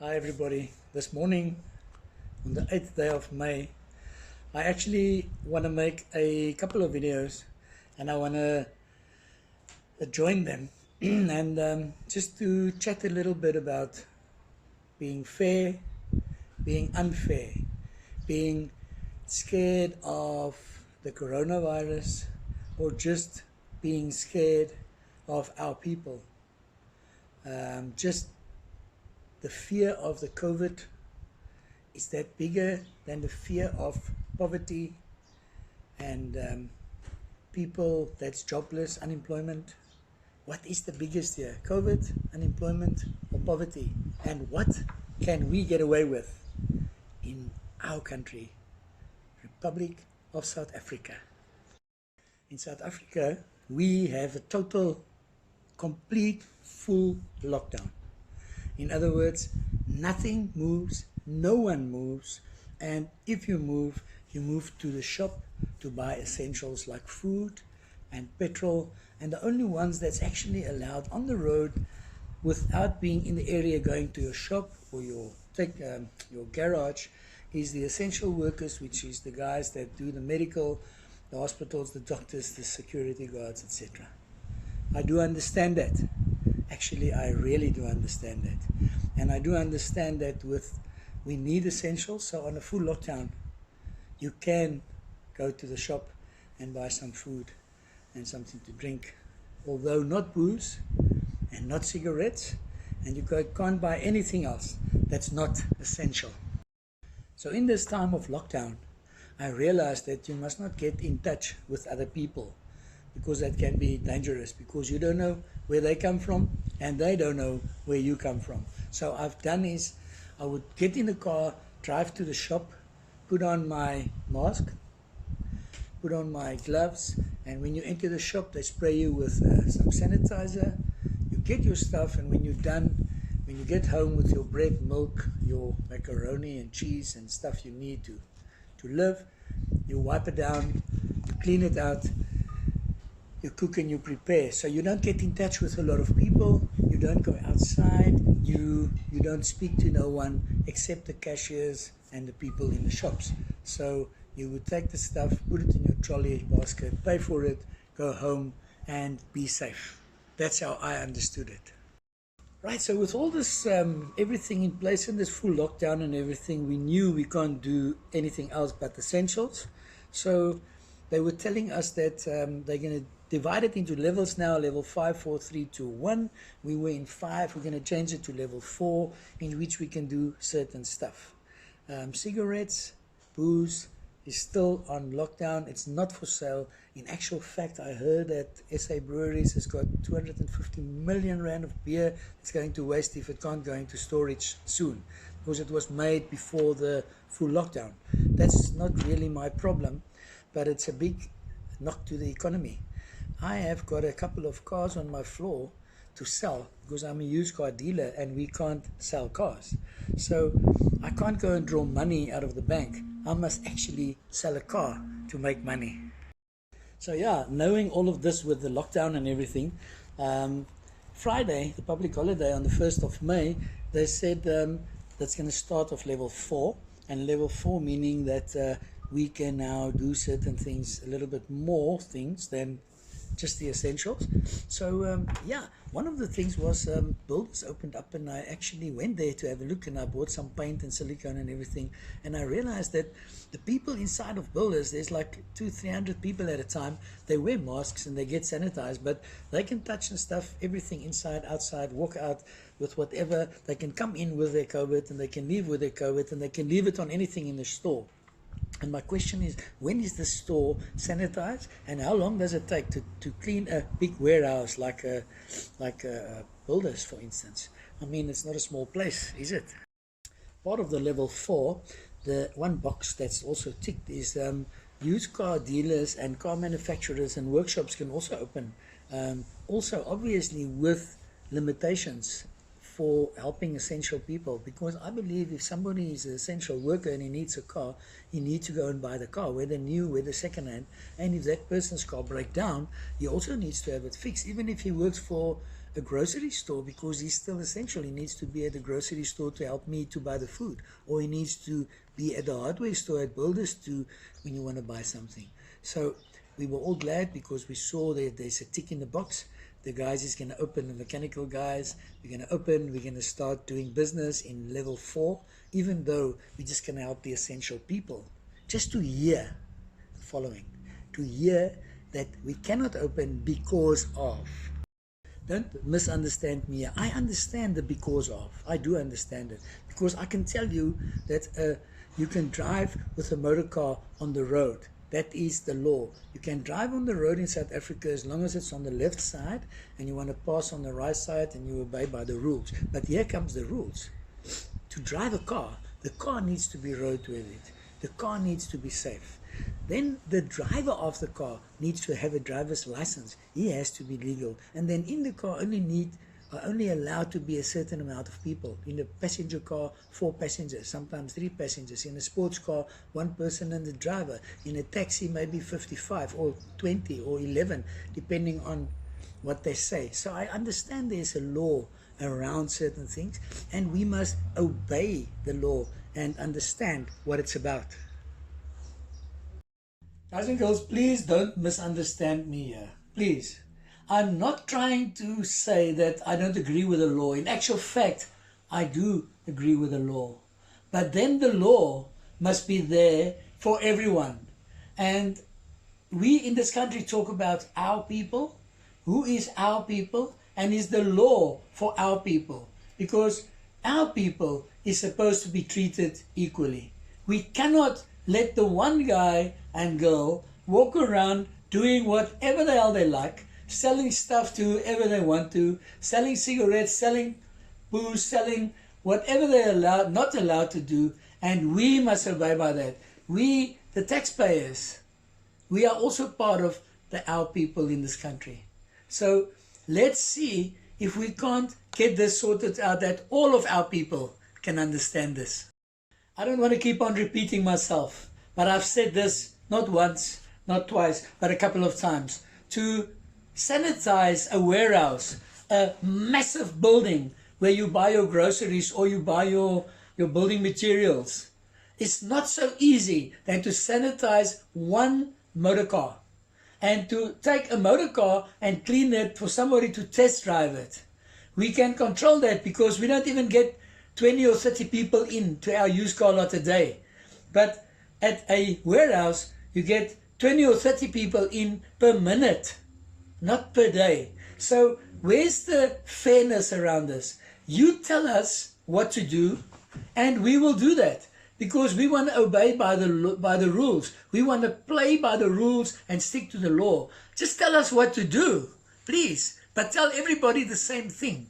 Hi everybody. This morning on the 8th day of May, I actually want to make a couple of videos and I want to join them and just to chat a little bit about being fair, being unfair, being scared of the coronavirus or just being scared of our people. Just the fear of the COVID, is that bigger than the fear of poverty and people that's jobless, unemployment? What is the biggest here? COVID, unemployment, or poverty? And what can we get away with in our country, Republic of South Africa? In South Africa, we have a total, complete, full lockdown. In other words, nothing moves, no one moves, and if you move to the shop to buy essentials like food and petrol, and the only ones that's actually allowed on the road without being in the area going to your shop or your garage is the essential workers, which is the guys that do the medical, the hospitals, the doctors, the security guards, etc. I do understand that. Actually, I really do understand that. And I do understand that we need essentials. So on a full lockdown, you can go to the shop and buy some food and something to drink. Although not booze and not cigarettes, and you can't buy anything else that's not essential. So in this time of lockdown, I realized that you must not get in touch with other people, because that can be dangerous, because you don't know where they come from and they don't know where you come from. So I've done is I would get in the car, drive to the shop, put on my mask, put on my gloves, and when you enter the shop they spray you with some sanitizer. You get your stuff, and when you're done, when you get home with your bread, milk, your macaroni and cheese and stuff you need to live, you wipe it down, you clean it out, you cook and you prepare. So you don't get in touch with a lot of people, you don't go outside, you don't speak to no one except the cashiers and the people in the shops. So you would take the stuff, put it in your trolley basket, pay for it, go home and be safe. That's how I understood it. Right, so with all this, everything in place in this full lockdown and everything, we knew we can't do anything else but essentials. So they were telling us that they're going to divide it into levels now, level 5, 4, 3, 2, 1. We were in 5, we're going to change it to level 4, in which we can do certain stuff. Cigarettes, booze is still on lockdown. It's not for sale. In actual fact, I heard that SA Breweries has got 250 million rand of beer that's going to waste if it can't go into storage soon, because it was made before the full lockdown. That's not really my problem, but it's a big knock to the economy. I have got a couple of cars on my floor to sell because I'm a used car dealer and we can't sell cars. So I can't go and draw money out of the bank. I must actually sell a car to make money. So yeah, knowing all of this with the lockdown and everything, Friday, the public holiday on the 1st of May, they said that's going to start off level 4, and level 4 meaning that we can now do certain things, a little bit more things than just the essentials. So yeah, one of the things was builders opened up, and I actually went there to have a look, and I bought some paint and silicone and everything, and I realized that the people inside of builders, there's like 200-300 people at a time. They wear masks and they get sanitized, but they can touch and stuff, everything inside, outside, walk out with whatever. They can come in with their COVID and they can leave with their COVID, and they can leave it on anything in the store. And my question is, when is the store sanitized, and how long does it take to clean a big warehouse like a builders, for instance? I mean, it's not a small place, is it? Part of the level 4, the one box that's also ticked is used car dealers and car manufacturers and workshops can also open. Also, obviously, with limitations for helping essential people, because I believe if somebody is an essential worker and he needs a car, he needs to go and buy the car, whether new, whether second-hand, and if that person's car breaks down, he also needs to have it fixed. Even if he works for a grocery store because he's still essential. He needs to be at the grocery store to help me to buy the food, or he needs to be at the hardware store at Builders to when you want to buy something. So we were all glad because we saw that there's a tick in the box. The guys is going to open, the mechanical guys, we're going to open, we're going to start doing business in level 4, even though we're just going to help the essential people. Just to hear the following, to hear that we cannot open because of. Don't misunderstand me. I understand the because of. I do understand it. Because I can tell you that you can drive with a motor car on the road. That is the law. You can drive on the road in South Africa as long as it's on the left side and you want to pass on the right side and you obey by the rules. But here comes the rules. To drive a car, the car needs to be roadworthy. The car needs to be safe. Then the driver of the car needs to have a driver's license. He has to be legal. And then in the car only allowed to be a certain amount of people. In a passenger car, 4 passengers, sometimes 3 passengers. In a sports car, 1 person and the driver. In a taxi, maybe 55 or 20 or 11, depending on what they say. So I understand there's a law around certain things, and we must obey the law and understand what it's about. Guys and girls, please don't misunderstand me here. Please. I'm not trying to say that I don't agree with the law. In actual fact, I do agree with the law. But then the law must be there for everyone. And we in this country talk about our people. Who is our people? And is the law for our people? Because our people is supposed to be treated equally. We cannot let the one guy and girl walk around doing whatever the hell they like, selling stuff to whoever they want to, selling cigarettes, selling booze, selling whatever they're not allowed to do, and we must obey by that. We, the taxpayers, we are also part of our people in this country. So let's see if we can't get this sorted out, that all of our people can understand this. I don't want to keep on repeating myself, but I've said this not once, not twice, but a couple of times. To sanitize a warehouse, a massive building where you buy your groceries or you buy your building materials, it's not so easy than to sanitize one motor car. And to take a motor car and clean it for somebody to test drive it. We can control that because we don't even get 20 or 30 people into our used car lot a day. But at a warehouse, you get 20 or 30 people in per minute, not per day. So where's the fairness around this? You tell us what to do and we will do that. Because we want to obey by the rules. We want to play by the rules and stick to the law. Just tell us what to do, please. But tell everybody the same thing.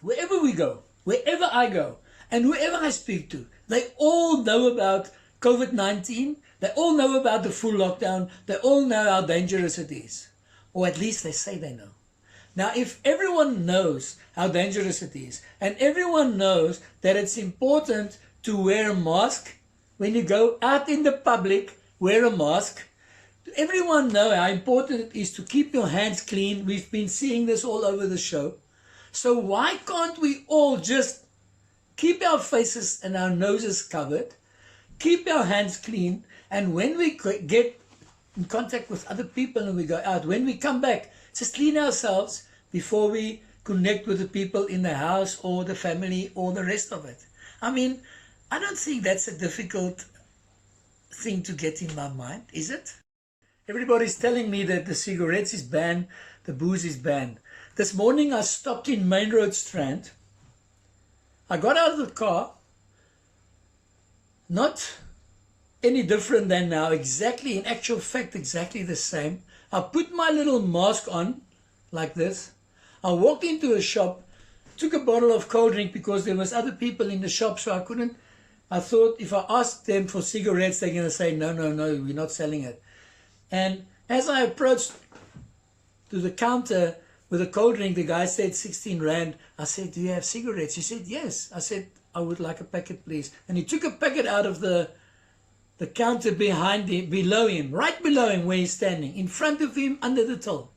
Wherever we go, wherever I go, and whoever I speak to, they all know about COVID-19. They all know about the full lockdown. They all know how dangerous it is. Or at least they say they know. Now, if everyone knows how dangerous it is, and everyone knows that it's important to wear a mask, when you go out in the public, wear a mask. Everyone knows how important it is to keep your hands clean. We've been seeing this all over the show. So why can't we all just keep our faces and our noses covered, keep our hands clean, and when we get in contact with other people and we go out, when we come back, just clean ourselves before we connect with the people in the house or the family or the rest of it. I mean, I don't think that's a difficult thing to get in my mind, is it? Everybody's telling me that the cigarettes is banned, the booze is banned. This morning I stopped in Main Road Strand. I got out of the car, not any different than now, exactly, in actual fact, exactly the same. I put my little mask on, like this. I walked into a shop, took a bottle of cold drink because there was other people in the shop, so I thought if I asked them for cigarettes, they're going to say, no, we're not selling it. And as I approached to the counter with a cold drink, the guy said 16 Rand. I said, do you have cigarettes? He said, yes. I said, I would like a packet, please. And he took a packet out of the counter behind him, below him, right below him where he's standing, in front of him, under the till.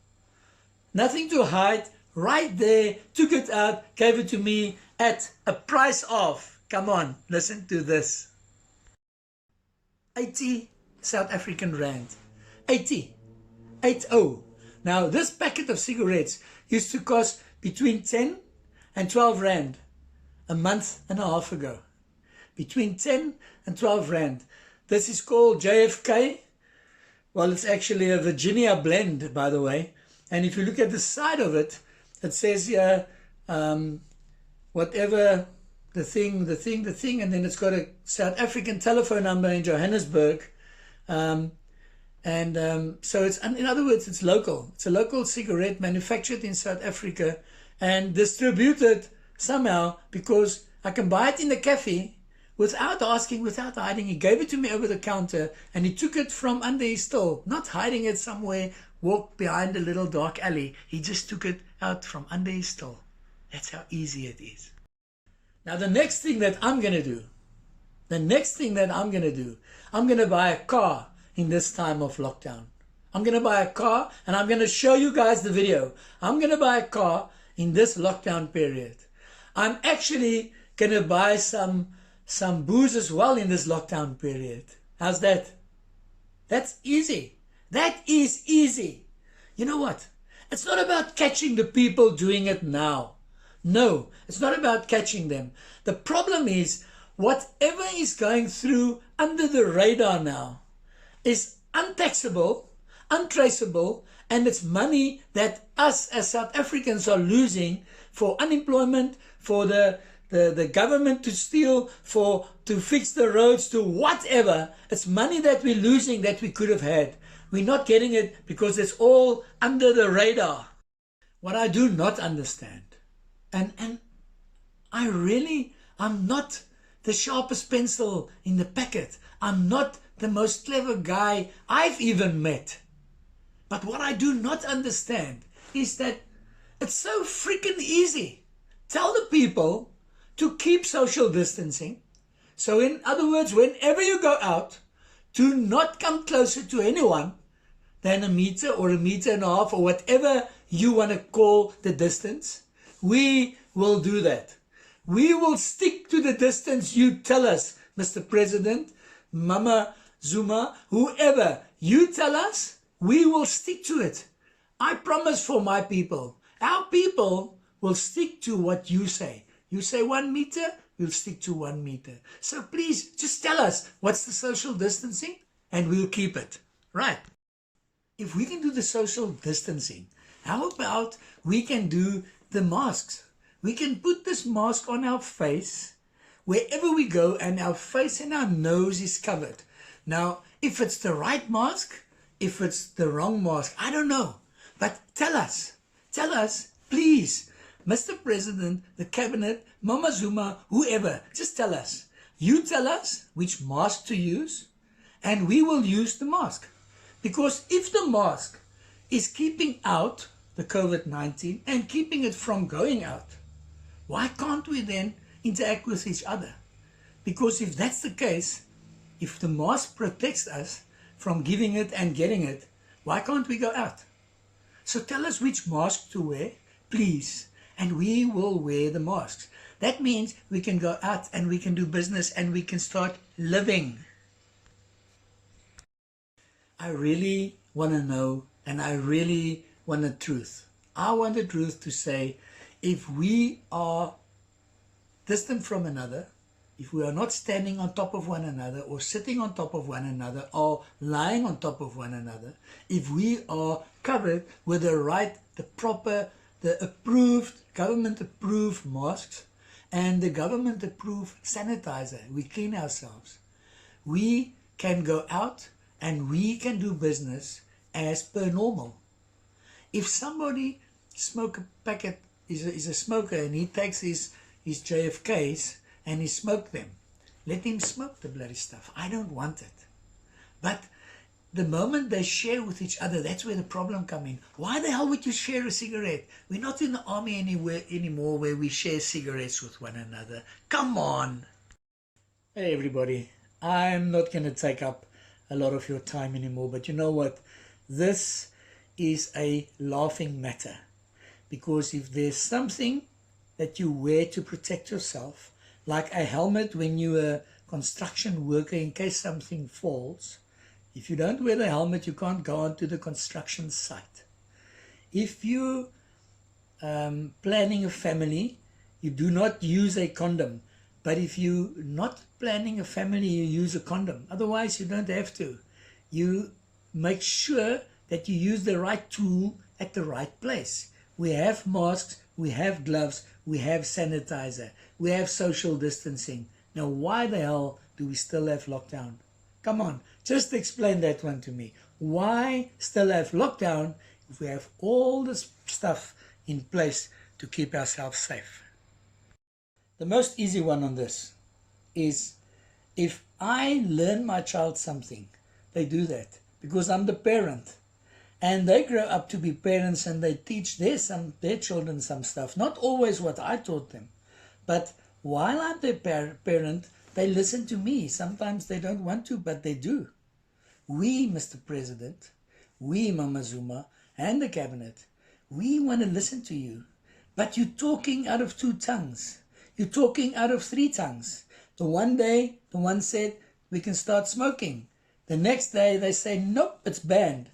Nothing to hide, right there, took it out, gave it to me at a price of, come on, listen to this, 80 South African rand. 80. 80. Now, this packet of cigarettes used to cost between 10 and 12 rand a month and a half ago. Between 10 and 12 rand. This is called JFK. Well, it's actually a Virginia blend, by the way. And if you look at the side of it, it says here, whatever, the thing, and then it's got a South African telephone number in Johannesburg. So it's, in other words, it's local. It's a local cigarette manufactured in South Africa and distributed somehow, because I can buy it in the cafe without asking, without hiding. He gave it to me over the counter, and he took it from under his stall, not hiding it somewhere, walked behind a little dark alley. He just took it out from under his stall. That's how easy it is. Now the next thing that I'm going to do, I'm going to buy a car in this time of lockdown. I'm going to buy a car, and I'm going to show you guys the video. I'm going to buy a car in this lockdown period. I'm actually going to buy some booze as well in this lockdown period. How's that? That's easy. That is easy. You know what? It's not about catching the people doing it now. No, it's not about catching them. The problem is, whatever is going through under the radar now is untaxable, untraceable, and it's money that us as South Africans are losing for unemployment, for the government to steal, to fix the roads, to whatever. It's money that we're losing that we could have had. We're not getting it because it's all under the radar. What I do not understand, and I'm not the sharpest pencil in the packet. I'm not the most clever guy I've even met. But what I do not understand is that it's so freaking easy. Tell the people to keep social distancing. So in other words, whenever you go out, do not come closer to anyone than a meter or a meter and a half, or whatever you want to call the distance. We will do that. We will stick to the distance you tell us, Mr. President, Mama Zuma, whoever you tell us, we will stick to it. I promise for my people. Our people will stick to what you say. You say 1 meter, we'll stick to 1 meter. So please, just tell us what's the social distancing and we'll keep it. Right. If we can do the social distancing, how about we can do the masks? We can put this mask on our face wherever we go, and our face and our nose is covered. Now, if it's the right mask, if it's the wrong mask, I don't know. But tell us, please, Mr. President, the cabinet, Mama Zuma, whoever, just tell us. You tell us which mask to use, and we will use the mask. Because if the mask is keeping out the COVID-19 and keeping it from going out, why can't we then interact with each other? Because if that's the case, if the mask protects us from giving it and getting it, why can't we go out? So tell us which mask to wear, please, and we will wear the masks. That means we can go out and we can do business and we can start living. I really want to know, and I really want the truth. I want the truth to say, if we are distant from another, if we are not standing on top of one another or sitting on top of one another or lying on top of one another, if we are covered with the right, the proper, the approved, government-approved masks and the government-approved sanitizer, we clean ourselves, we can go out and we can do business as per normal. If somebody smoke a packet, is a smoker, and he takes his JFKs and he smoked them, let him smoke the bloody stuff. I don't want it. But the moment they share with each other, that's where the problem comes in. Why the hell would you share a cigarette? We're not in the army anymore where we share cigarettes with one another. Come on. Hey everybody, I'm not going to take up a lot of your time anymore, but you know what? This is a laughing matter. Because if there's something that you wear to protect yourself, like a helmet when you're a construction worker in case something falls, if you don't wear the helmet, you can't go onto the construction site. If you planning a family, you do not use a condom. But if you're not planning a family, you use a condom. Otherwise, you don't have to. You make sure that you use the right tool at the right place. We have masks, we have gloves, we have sanitizer, we have social distancing. Now, why the hell do we still have lockdown? Come on, just explain that one to me. Why still have lockdown if we have all this stuff in place to keep ourselves safe? The most easy one on this is if I learn my child something, they do that because I'm the parent. And they grow up to be parents and they teach their children some stuff. Not always what I taught them. But while I'm their parent, they listen to me. Sometimes they don't want to, but they do. We, Mr. President, we, Mama Zuma, and the cabinet, we want to listen to you. But you're talking out of 2 tongues. You're talking out of 3 tongues. The one day, the one said, we can start smoking. The next day, they say, nope, it's banned.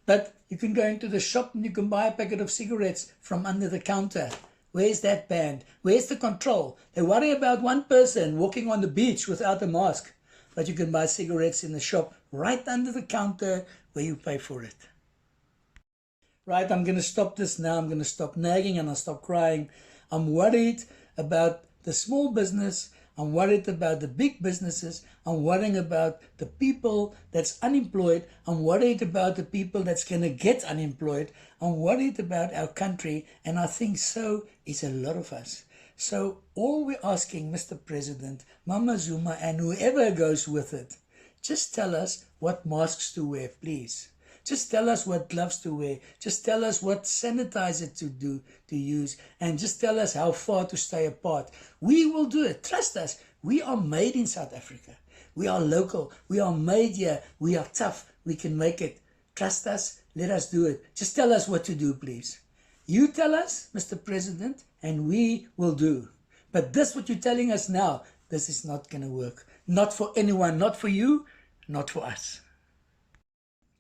But you can go into the shop and you can buy a packet of cigarettes from under the counter. Where's that banned? Where's the control? They worry about one person walking on the beach without a mask. But you can buy cigarettes in the shop right under the counter where you pay for it. Right, I'm going to stop this now. I'm going to stop nagging and I'll stop crying. I'm worried about the small business. I'm worried about the big businesses. I'm worrying about the people that's unemployed. I'm worried about the people that's going to get unemployed. I'm worried about our country, and I think so is a lot of us. So all we're asking, Mr. President, Mama Zuma, and whoever goes with it, just tell us what masks to wear, please. Just tell us what gloves to wear. Just tell us what sanitizer to use. And just tell us how far to stay apart. We will do it. Trust us. We are made in South Africa. We are local. We are made here. We are tough. We can make it. Trust us. Let us do it. Just tell us what to do, please. You tell us, Mr. President, and we will do. But this, what you're telling us now, this is not going to work. Not for anyone. Not for you. Not for us.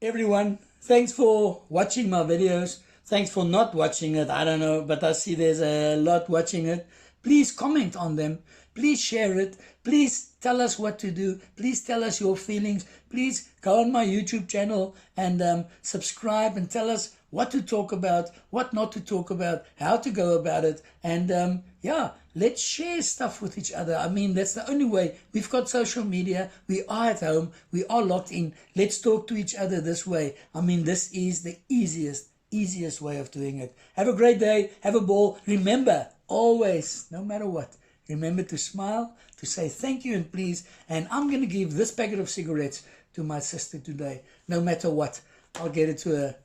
Everyone, thanks for watching my videos. Thanks for not watching it. I don't know, but I see there's a lot watching it. Please comment on them. Please share it. Please tell us what to do. Please tell us your feelings. Please go on my YouTube channel and subscribe and tell us what to talk about, what not to talk about, how to go about it. And yeah, let's share stuff with each other. I mean, that's the only way. We've got social media. We are at home. We are locked in. Let's talk to each other this way. I mean, this is the easiest way of doing it. Have a great day. Have a ball. Remember, always, no matter what, remember to smile, to say thank you and please. And I'm going to give this packet of cigarettes to my sister today. No matter what, I'll get it to her.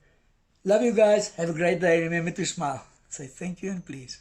Love you guys. Have a great day. Remember to smile. Say thank you and please.